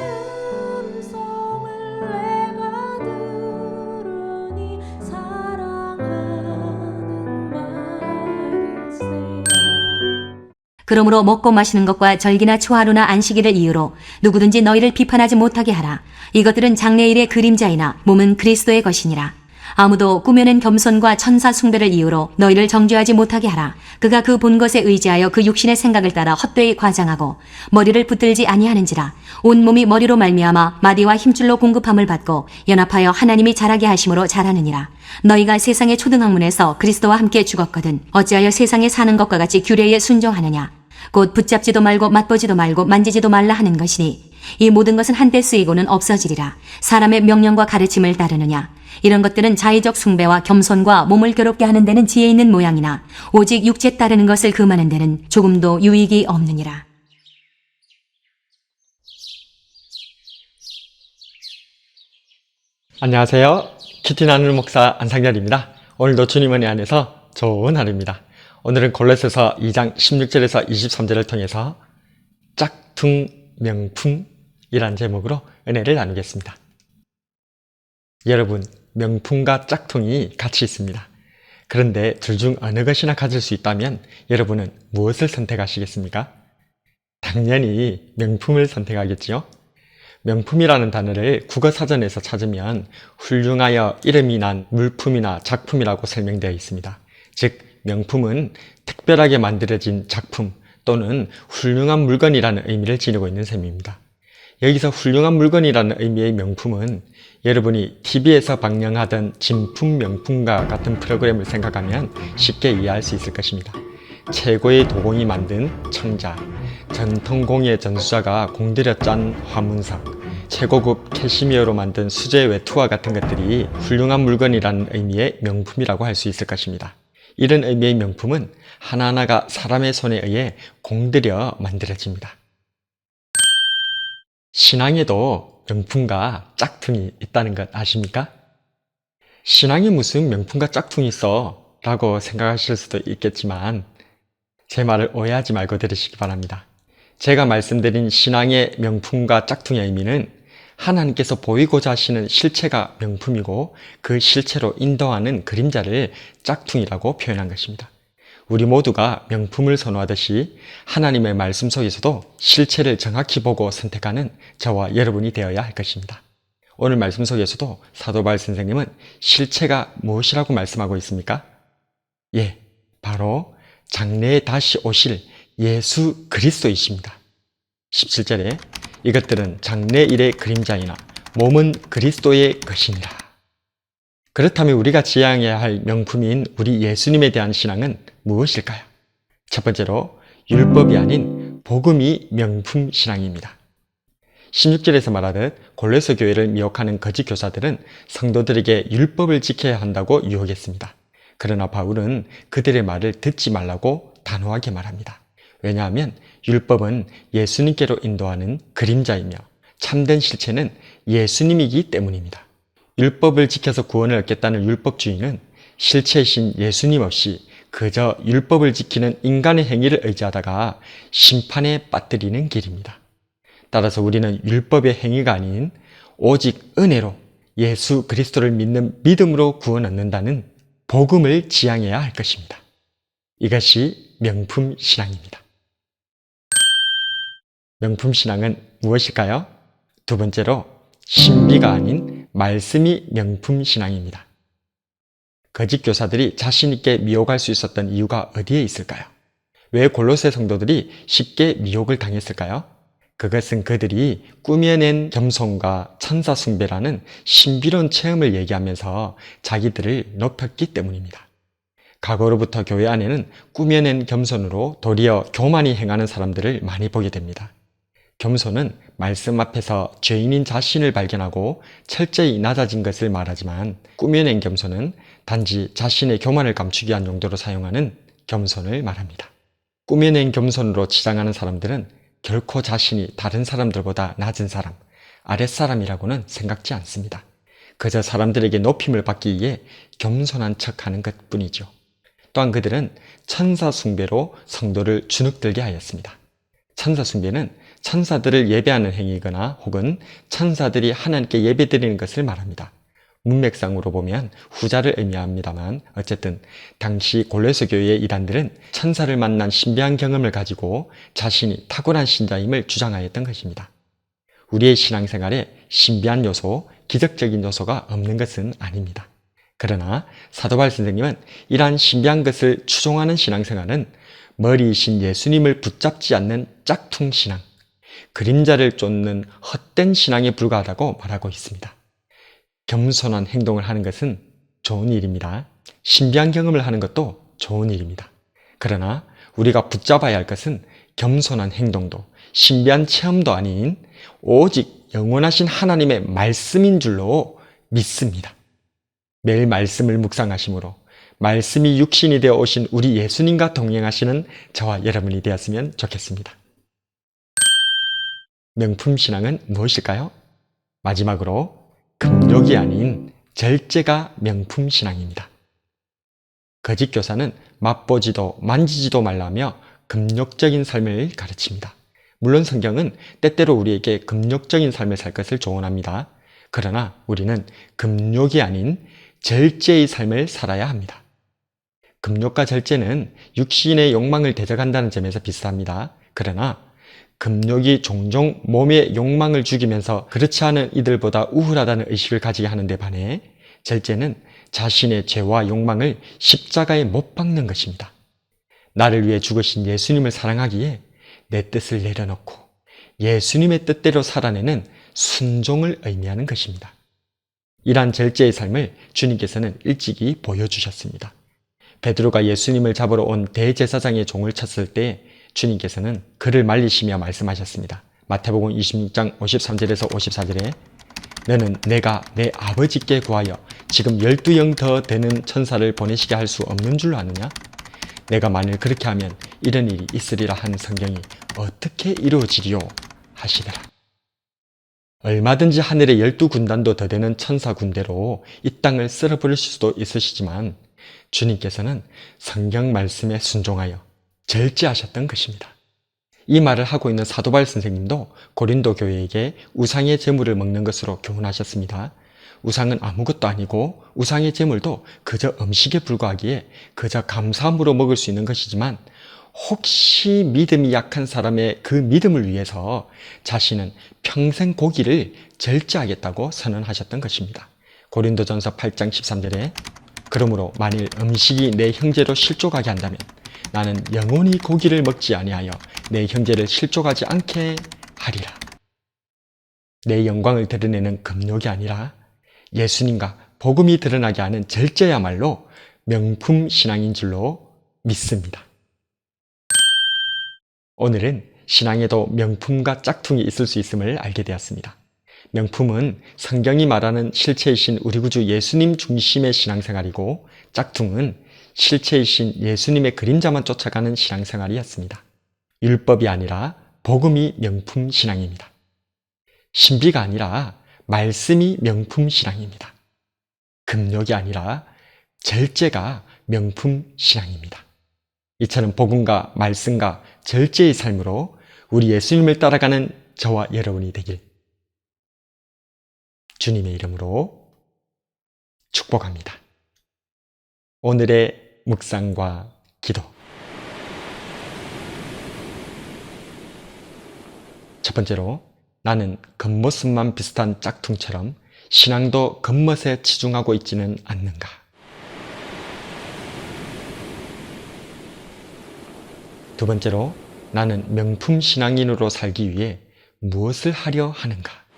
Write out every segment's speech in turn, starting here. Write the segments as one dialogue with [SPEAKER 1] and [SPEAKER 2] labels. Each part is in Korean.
[SPEAKER 1] 음성을 내가 들으니 사랑하는 말일세.
[SPEAKER 2] 그러므로 먹고 마시는 것과 절기나 초하루나 안식일을 이유로 누구든지 너희를 비판하지 못하게 하라. 이것들은 장래일의 그림자이나 몸은 그리스도의 것이니라. 아무도 꾸며낸 겸손과 천사 숭배를 이유로 너희를 정죄하지 못하게 하라. 그가 그 본 것에 의지하여 그 육신의 생각을 따라 헛되이 과장하고 머리를 붙들지 아니하는지라. 온 몸이 머리로 말미암아 마디와 힘줄로 공급함을 받고 연합하여 하나님이 자라게 하심으로 자라느니라. 너희가 세상의 초등학문에서 그리스도와 함께 죽었거든 어찌하여 세상에 사는 것과 같이 규례에 순종하느냐. 곧 붙잡지도 말고 맛보지도 말고 만지지도 말라 하는 것이니 이 모든 것은 한때 쓰이고는 없어지리라. 사람의 명령과 가르침을 따르느냐. 이런 것들은 자의적 숭배와 겸손과 몸을 괴롭게 하는 데는 지혜 있는 모양이나 오직 육체 따르는 것을 금하는 데는 조금도 유익이 없느니라.
[SPEAKER 3] 안녕하세요. 키티 나누는 목사 안상렬입니다. 오늘도 주님 은혜 안에서 좋은 하루입니다. 오늘은 골로새서 2장 16절에서 23절을 통해서 짝퉁 명품이란 제목으로 은혜를 나누겠습니다. 여러분, 명품과 짝퉁이 같이 있습니다. 그런데 둘 중 어느 것이나 가질 수 있다면 여러분은 무엇을 선택하시겠습니까? 당연히 명품을 선택하겠지요. 명품이라는 단어를 국어사전에서 찾으면 훌륭하여 이름이 난 물품이나 작품이라고 설명되어 있습니다. 즉, 명품은 특별하게 만들어진 작품 또는 훌륭한 물건이라는 의미를 지니고 있는 셈입니다. 여기서 훌륭한 물건이라는 의미의 명품은 여러분이 TV에서 방영하던 진품 명품과 같은 프로그램을 생각하면 쉽게 이해할 수 있을 것입니다. 최고의 도공이 만든 청자, 전통공예 전수자가 공들여 짠 화문석, 최고급 캐시미어로 만든 수제 외투와 같은 것들이 훌륭한 물건이라는 의미의 명품이라고 할 수 있을 것입니다. 이런 의미의 명품은 하나하나가 사람의 손에 의해 공들여 만들어집니다. 신앙에도 명품과 짝퉁이 있다는 것 아십니까? 신앙에 무슨 명품과 짝퉁이 있어? 라고 생각하실 수도 있겠지만 제 말을 오해하지 말고 들으시기 바랍니다. 제가 말씀드린 신앙의 명품과 짝퉁의 의미는 하나님께서 보이고자 하시는 실체가 명품이고 그 실체로 인도하는 그림자를 짝퉁이라고 표현한 것입니다. 우리 모두가 명품을 선호하듯이 하나님의 말씀 속에서도 실체를 정확히 보고 선택하는 저와 여러분이 되어야 할 것입니다. 오늘 말씀 속에서도 사도 바울 선생님은 실체가 무엇이라고 말씀하고 있습니까? 예, 바로 장래에 다시 오실 예수 그리스도이십니다. 17절에 이것들은 장래일의 그림자이나 몸은 그리스도의 것이니라. 그렇다면 우리가 지향해야 할 명품인 우리 예수님에 대한 신앙은 무엇일까요? 첫 번째로 율법이 아닌 복음이 명품 신앙입니다. 16절에서 말하듯 골로새 교회를 미혹하는 거짓 교사들은 성도들에게 율법을 지켜야 한다고 유혹했습니다. 그러나 바울은 그들의 말을 듣지 말라고 단호하게 말합니다. 왜냐하면 율법은 예수님께로 인도하는 그림자이며 참된 실체는 예수님이기 때문입니다. 율법을 지켜서 구원을 얻겠다는 율법주의는 실체이신 예수님 없이 그저 율법을 지키는 인간의 행위를 의지하다가 심판에 빠뜨리는 길입니다. 따라서 우리는 율법의 행위가 아닌 오직 은혜로 예수 그리스도를 믿는 믿음으로 구원 얻는다는 복음을 지향해야 할 것입니다. 이것이 명품 신앙입니다. 명품 신앙은 무엇일까요? 두 번째로 신비가 아닌 말씀이 명품 신앙입니다. 거짓 교사들이 자신 있게 미혹할 수 있었던 이유가 어디에 있을까요? 왜 골로새 성도들이 쉽게 미혹을 당했을까요? 그것은 그들이 꾸며낸 겸손과 천사 숭배라는 신비로운 체험을 얘기하면서 자기들을 높였기 때문입니다. 과거로부터 교회 안에는 꾸며낸 겸손으로 도리어 교만히 행하는 사람들을 많이 보게 됩니다. 겸손은 말씀 앞에서 죄인인 자신을 발견하고 철저히 낮아진 것을 말하지만 꾸며낸 겸손은 단지 자신의 교만을 감추기 위한 용도로 사용하는 겸손을 말합니다. 꾸며낸 겸손으로 치장하는 사람들은 결코 자신이 다른 사람들보다 낮은 사람, 아랫사람이라고는 생각지 않습니다. 그저 사람들에게 높임을 받기 위해 겸손한 척하는 것뿐이죠. 또한 그들은 천사 숭배로 성도를 주눅들게 하였습니다. 천사 숭배는 천사들을 예배하는 행위거나 혹은 천사들이 하나님께 예배드리는 것을 말합니다. 문맥상으로 보면 후자를 의미합니다만 어쨌든 당시 골로새 교회의 이단들은 천사를 만난 신비한 경험을 가지고 자신이 탁월한 신자임을 주장하였던 것입니다. 우리의 신앙생활에 신비한 요소, 기적적인 요소가 없는 것은 아닙니다. 그러나 사도 바울 선생님은 이러한 신비한 것을 추종하는 신앙생활은 머리이신 예수님을 붙잡지 않는 짝퉁 신앙, 그림자를 쫓는 헛된 신앙에 불과하다고 말하고 있습니다. 겸손한 행동을 하는 것은 좋은 일입니다. 신비한 경험을 하는 것도 좋은 일입니다. 그러나 우리가 붙잡아야 할 것은 겸손한 행동도 신비한 체험도 아닌 오직 영원하신 하나님의 말씀인 줄로 믿습니다. 매일 말씀을 묵상하심으로 말씀이 육신이 되어 오신 우리 예수님과 동행하시는 저와 여러분이 되었으면 좋겠습니다. 명품 신앙은 무엇일까요? 마지막으로 금욕이 아닌 절제가 명품 신앙입니다. 거짓 교사는 맛보지도 만지지도 말라며 금욕적인 삶을 가르칩니다. 물론 성경은 때때로 우리에게 금욕적인 삶을 살 것을 조언합니다. 그러나 우리는 금욕이 아닌 절제의 삶을 살아야 합니다. 금욕과 절제는 육신의 욕망을 대적한다는 점에서 비슷합니다. 그러나 금욕이 종종 몸의 욕망을 죽이면서 그렇지 않은 이들보다 우월하다는 의식을 가지게 하는데 반해 절제는 자신의 죄와 욕망을 십자가에 못 박는 것입니다. 나를 위해 죽으신 예수님을 사랑하기에 내 뜻을 내려놓고 예수님의 뜻대로 살아내는 순종을 의미하는 것입니다. 이러한 절제의 삶을 주님께서는 일찍이 보여주셨습니다. 베드로가 예수님을 잡으러 온 대제사장의 종을 쳤을 때 주님께서는 그를 말리시며 말씀하셨습니다. 마태복음 26장 53절에서 54절에 너는 내가 내 아버지께 구하여 지금 12영 더 되는 천사를 보내시게 할 수 없는 줄로 아느냐? 내가 만일 그렇게 하면 이런 일이 있으리라 하는 성경이 어떻게 이루어지리요? 하시더라. 얼마든지 하늘의 12군단도 더 되는 천사 군대로 이 땅을 쓸어버리실 수도 있으시지만 주님께서는 성경 말씀에 순종하여 절제하셨던 것입니다. 이 말을 하고 있는 사도 바울 선생님도 고린도 교회에게 우상의 제물을 먹는 것으로 교훈하셨습니다. 우상은 아무것도 아니고 우상의 제물도 그저 음식에 불과하기에 그저 감사함으로 먹을 수 있는 것이지만 혹시 믿음이 약한 사람의 그 믿음을 위해서 자신은 평생 고기를 절제하겠다고 선언하셨던 것입니다. 고린도전서 8장 13절에 그러므로 만일 음식이 내 형제로 실족하게 한다면 나는 영원히 고기를 먹지 아니하여 내 형제를 실족하지 않게 하리라. 내 영광을 드러내는 금욕이 아니라 예수님과 복음이 드러나게 하는 절제야말로 명품 신앙인 줄로 믿습니다. 오늘은 신앙에도 명품과 짝퉁이 있을 수 있음을 알게 되었습니다. 명품은 성경이 말하는 실체이신 우리 구주 예수님 중심의 신앙생활이고 짝퉁은 실체이신 예수님의 그림자만 쫓아가는 신앙생활이었습니다. 율법이 아니라 복음이 명품 신앙입니다. 신비가 아니라 말씀이 명품 신앙입니다. 금욕이 아니라 절제가 명품 신앙입니다. 이처럼 복음과 말씀과 절제의 삶으로 우리 예수님을 따라가는 저와 여러분이 되길 주님의 이름으로 축복합니다. 오늘의 묵상과 기도. 첫 번째로 나는 겉모습만 비슷한 짝퉁처럼 신앙도 겉멋에 치중하고 있지는 않는가? 두 번째로 나는 명품 신앙인으로 살기 위해 무엇을 하려 하는가?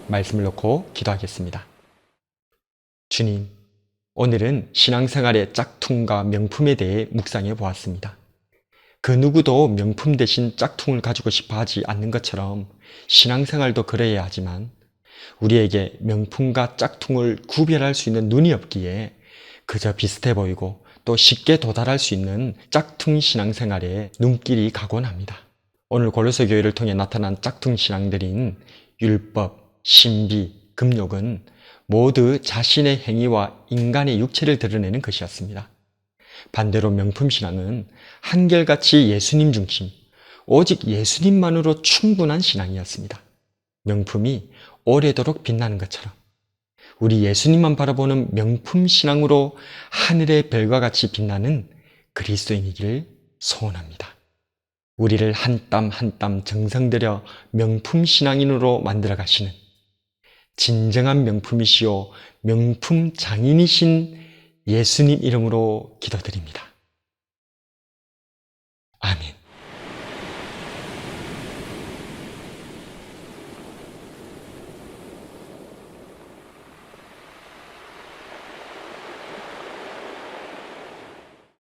[SPEAKER 3] 말씀을 놓고 기도하겠습니다. 주님, 오늘은 신앙생활의 짝퉁과 명품에 대해 묵상해 보았습니다. 그 누구도 명품 대신 짝퉁을 가지고 싶어 하지 않는 것처럼 신앙생활도 그래야 하지만 우리에게 명품과 짝퉁을 구별할 수 있는 눈이 없기에 그저 비슷해 보이고 또 쉽게 도달할 수 있는 짝퉁 신앙생활에 눈길이 가곤 합니다. 오늘 골로새 교회를 통해 나타난 짝퉁 신앙들인 율법, 신비, 금욕은 모두 자신의 행위와 인간의 육체를 드러내는 것이었습니다. 반대로 명품신앙은 한결같이 예수님 중심, 오직 예수님만으로 충분한 신앙이었습니다. 명품이 오래도록 빛나는 것처럼 우리 예수님만 바라보는 명품신앙으로 하늘의 별과 같이 빛나는 그리스도인이기를 소원합니다. 우리를 한 땀 한 땀 정성 들여 명품신앙인으로 만들어 가시는 진정한 명품이시요 명품 장인이신 예수님 이름으로 기도드립니다. 아멘.